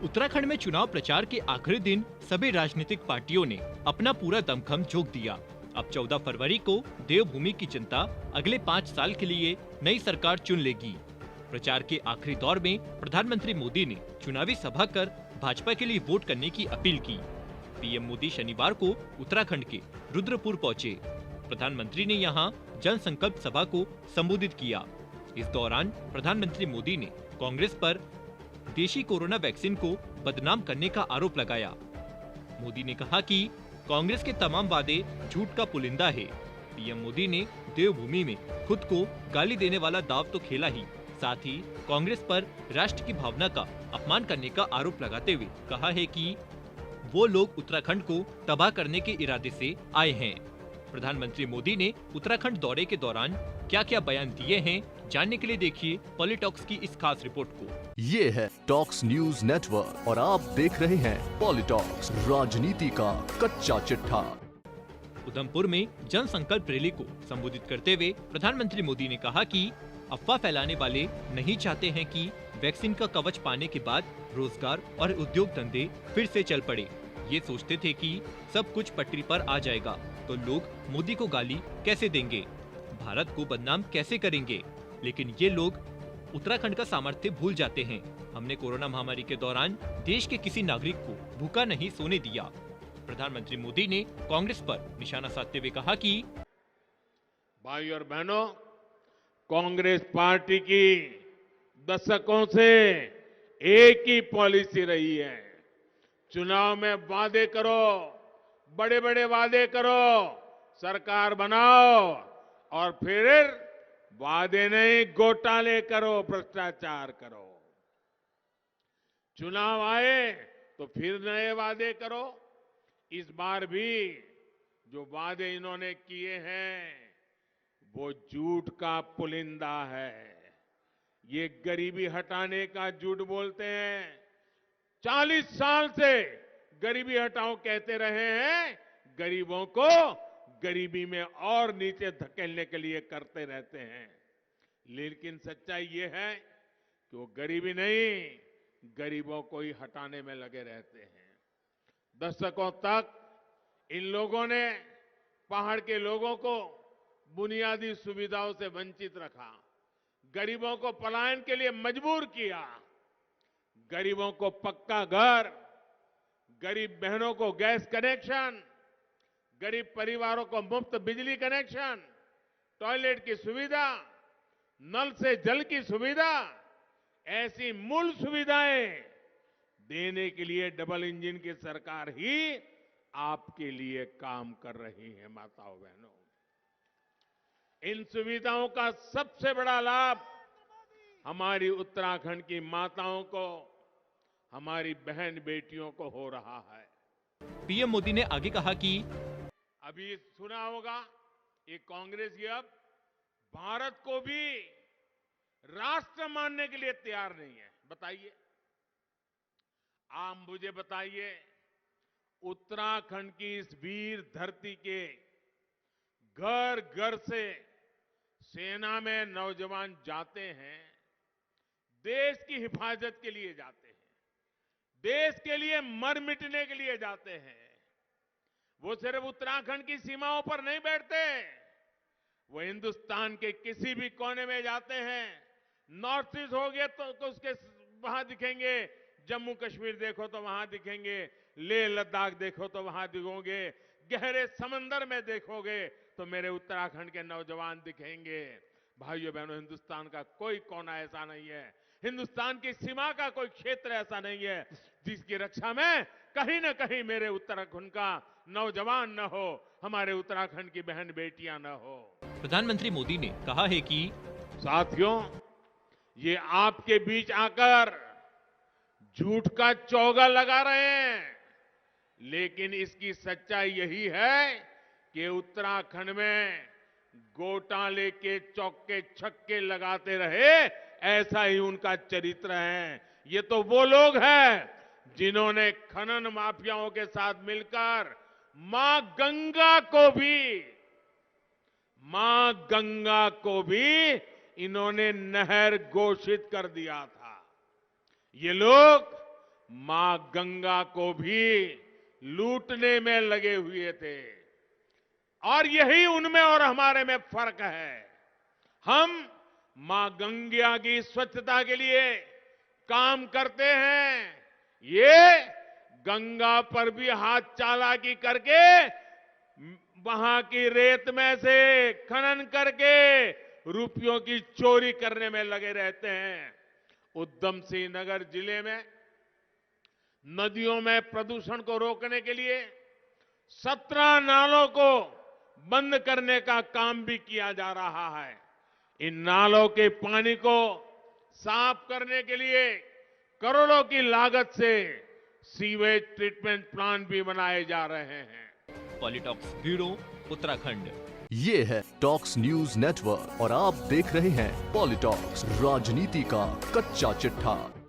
उत्तराखंड में चुनाव प्रचार के आखिरी दिन सभी राजनीतिक पार्टियों ने अपना पूरा दमखम झोंक दिया। अब 14 फरवरी को देवभूमि की जनता अगले 5 साल के लिए नई सरकार चुन लेगी। प्रचार के आखिरी दौर में प्रधानमंत्री मोदी ने चुनावी सभा कर भाजपा के लिए वोट करने की अपील की। पीएम मोदी शनिवार को उत्तराखंड के रुद्रपुर पहुंचे। प्रधानमंत्री ने यहां जन संकल्प सभा को संबोधित किया। इस दौरान प्रधानमंत्री मोदी ने कांग्रेस पर देशी कोरोना वैक्सीन को बदनाम करने का आरोप लगाया। मोदी ने कहा कि कांग्रेस के तमाम वादे झूठ का पुलिंदा है। पीएम मोदी ने देवभूमि में खुद को गाली देने वाला दाव तो खेला ही, साथ ही कांग्रेस पर राष्ट्र की भावना का अपमान करने का आरोप लगाते हुए कहा है कि वो लोग उत्तराखंड को तबाह करने के इरादे से आए हैं। प्रधानमंत्री मोदी ने उत्तराखंड दौरे के दौरान क्या क्या बयान दिए हैं, जानने के लिए देखिए पॉलिटॉक्स की इस खास रिपोर्ट को। ये है टॉक्स न्यूज नेटवर्क और आप देख रहे हैं पॉलिटॉक्स, राजनीति का कच्चा चिट्ठा। उधमपुर में जन संकल्प रैली को संबोधित करते हुए प्रधानमंत्री मोदी ने कहा कि अफवाह फैलाने वाले नहीं चाहते हैं कि वैक्सीन का कवच पाने के बाद रोजगार और उद्योग धंधे फिर से चल पड़े। ये सोचते थे कि सब कुछ पटरी पर आ जाएगा तो लोग मोदी को गाली कैसे देंगे, भारत को बदनाम कैसे करेंगे। लेकिन ये लोग उत्तराखंड का सामर्थ्य भूल जाते हैं। हमने कोरोना महामारी के दौरान देश के किसी नागरिक को भूखा नहीं सोने दिया। प्रधानमंत्री मोदी ने कांग्रेस पर निशाना साधते हुए कहा कि भाई और बहनों, कांग्रेस पार्टी की दशकों से एक ही पॉलिसी रही है, चुनाव में वादे करो, बड़े बड़े वादे करो, सरकार बनाओ और फिर वादे नहीं घोटाले करो, भ्रष्टाचार करो। चुनाव आए तो फिर नए वादे करो। इस बार भी जो वादे इन्होंने किए हैं वो झूठ का पुलिंदा है। ये गरीबी हटाने का झूठ बोलते हैं। 40 साल से गरीबी हटाओ कहते रहे हैं, गरीबों को गरीबी में और नीचे धकेलने के लिए करते रहते हैं। लेकिन सच्चाई ये है कि वो गरीबी नहीं, गरीबों को ही हटाने में लगे रहते हैं। दशकों तक इन लोगों ने पहाड़ के लोगों को बुनियादी सुविधाओं से वंचित रखा, गरीबों को पलायन के लिए मजबूर किया, गरीबों को पक्का घर, गरीब बहनों को गैस कनेक्शन, गरीब परिवारों को मुफ्त बिजली कनेक्शन, टॉयलेट की सुविधा, नल से जल की सुविधा, ऐसी मूल सुविधाएं देने के लिए डबल इंजन की सरकार ही आपके लिए काम कर रही है। माताओं बहनों, इन सुविधाओं का सबसे बड़ा लाभ हमारी उत्तराखंड की माताओं को, हमारी बहन बेटियों को हो रहा है। पीएम मोदी ने आगे कहा कि अभी सुना होगा, ये कांग्रेस ये अब भारत को भी राष्ट्र मानने के लिए तैयार नहीं है। बताइए, आप मुझे बताइए, उत्तराखंड की इस वीर धरती के घर घर से सेना में नौजवान जाते हैं, देश की हिफाजत के लिए जाते हैं, देश के लिए मर मिटने के लिए जाते हैं। वो सिर्फ उत्तराखंड की सीमाओं पर नहीं बैठते, वो हिंदुस्तान के किसी भी कोने में जाते हैं। नॉर्थ ईस्ट हो गया तो उसके वहां दिखेंगे, जम्मू कश्मीर देखो तो वहां दिखेंगे, लेह लद्दाख देखो तो वहां दिखोगे, गहरे समंदर में देखोगे तो मेरे उत्तराखंड के नौजवान दिखेंगे। भाइयों बहनों, हिंदुस्तान का कोई कोना ऐसा नहीं है, हिंदुस्तान की सीमा का कोई क्षेत्र ऐसा नहीं है जिसकी रक्षा में कहीं न कहीं मेरे उत्तराखंड का नौजवान न हो, हमारे उत्तराखंड की बहन बेटियां न हो। प्रधानमंत्री मोदी ने कहा है कि साथियों, ये आपके बीच आकर झूठ का चौगा लगा रहे हैं, लेकिन इसकी सच्चाई यही है कि उत्तराखंड में घोटाले के चौके छक्के लगाते रहे, ऐसा ही उनका चरित्र है। ये तो वो लोग हैं जिन्होंने खनन माफियाओं के साथ मिलकर मां गंगा को भी इन्होंने नहर घोषित कर दिया था। ये लोग मां गंगा को भी लूटने में लगे हुए थे। और यही उनमें और हमारे में फर्क है। हम मां गंगा की स्वच्छता के लिए काम करते हैं, ये गंगा पर भी हाथ चालाकी करके वहां की रेत में से खनन करके रुपयों की चोरी करने में लगे रहते हैं। उधम सिंह नगर जिले में नदियों में प्रदूषण को रोकने के लिए 17 नालों को बंद करने का काम भी किया जा रहा है। इन नालों के पानी को साफ करने के लिए करोड़ों की लागत से सीवेज ट्रीटमेंट प्लांट भी बनाए जा रहे हैं। पॉलिटॉक्स ब्यूरो, उत्तराखंड। ये है टॉक्स न्यूज नेटवर्क और आप देख रहे हैं पॉलिटॉक्स, राजनीति का कच्चा चिट्ठा।